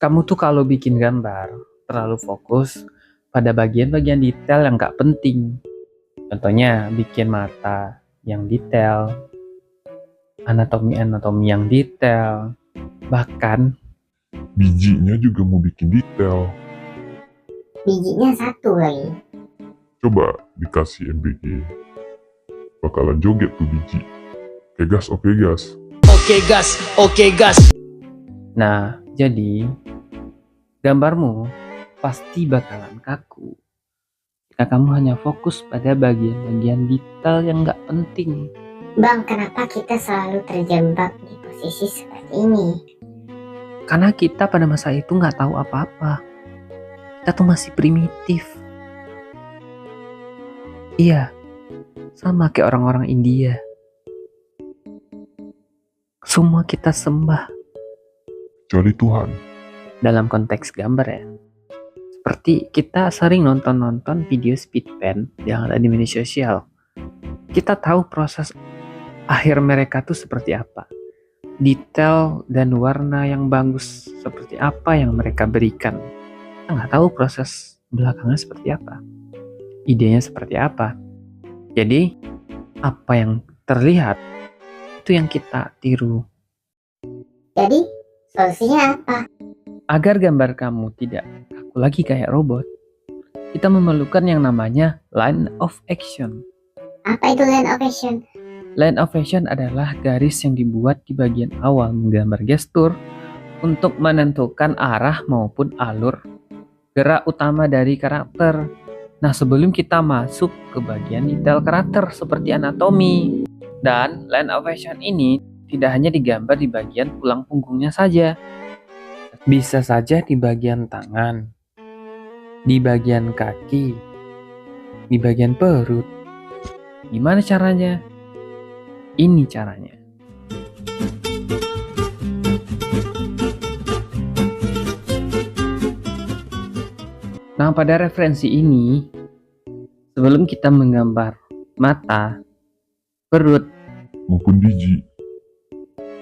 Kamu tuh kalau bikin gambar terlalu fokus pada bagian-bagian detail yang gak penting. Contohnya bikin mata yang detail, anatomi yang detail, bahkan Bijinya juga mau bikin detail. Bijinya satu lagi. Coba dikasih MBG. Bakalan joget tuh biji. Oke gas, oke gas. Oke gas, oke gas. nah jadi gambarmu pasti bakalan kaku jika kamu hanya fokus pada bagian-bagian detail yang gak penting. Bang, kenapa kita selalu terjebak di posisi seperti ini? Karena kita pada masa itu nggak tahu apa-apa. Kita tuh masih primitif. Iya, sama kayak orang-orang India. Semua kita sembah Kecuali Tuhan. dalam konteks gambar ya. Seperti kita sering nonton video speedpan yang ada di media sosial. Kita tahu proses akhir mereka tuh seperti apa. Detail dan warna yang bagus seperti apa yang mereka berikan. Kita nggak tahu proses belakangnya seperti apa. Idenya seperti apa. Jadi, apa yang terlihat itu yang kita tiru. Jadi, solusinya apa? Agar gambar kamu tidak kaku lagi kayak robot, kita memerlukan yang namanya line of action. Apa itu line of action? Line of action adalah garis yang dibuat di bagian awal menggambar gestur untuk menentukan arah maupun alur gerak utama dari karakter. Nah, sebelum kita masuk ke bagian detail karakter seperti anatomi. Dan line of action ini tidak hanya digambar di bagian tulang punggungnya saja. Bisa saja di bagian tangan, di bagian kaki, di bagian perut. Gimana caranya? Ini caranya. Nah, pada referensi ini, sebelum kita menggambar mata, perut, Maupun biji.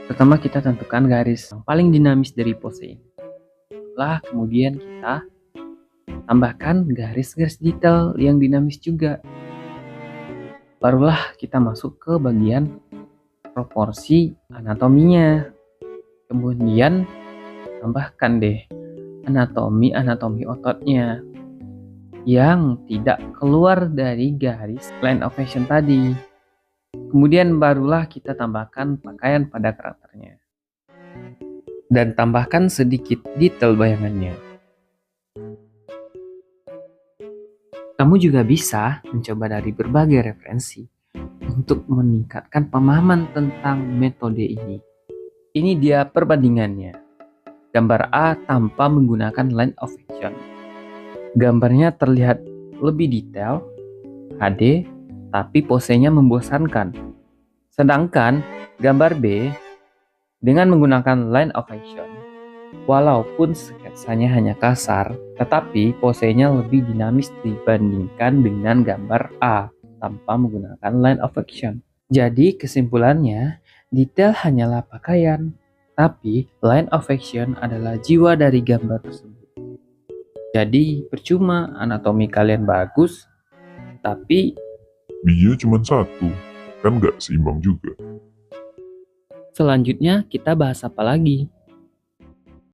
pertama kita tentukan garis yang paling dinamis dari pose ini. Setelah kemudian kita tambahkan garis-garis detail yang dinamis juga. Barulah kita masuk ke bagian proporsi anatominya. Kemudian tambahkan deh anatomi ototnya yang tidak keluar dari garis line of action tadi. Kemudian barulah kita tambahkan pakaian pada karakternya. Dan tambahkan sedikit detail bayangannya. Kamu juga bisa mencoba dari berbagai referensi untuk meningkatkan pemahaman tentang metode ini. Ini dia perbandingannya. Gambar A tanpa menggunakan line of action. Gambarnya terlihat lebih detail, HD, tapi posenya membosankan. Sedangkan gambar B dengan menggunakan line of action, walaupun sketsanya hanya kasar, tetapi posenya lebih dinamis dibandingkan dengan gambar A tanpa menggunakan line of action. Jadi kesimpulannya, detail hanyalah pakaian, tapi line of action adalah jiwa dari gambar tersebut. Jadi percuma anatomi kalian bagus, tapi Bijinya cuma satu. Kan nggak seimbang juga. selanjutnya kita bahas apa lagi?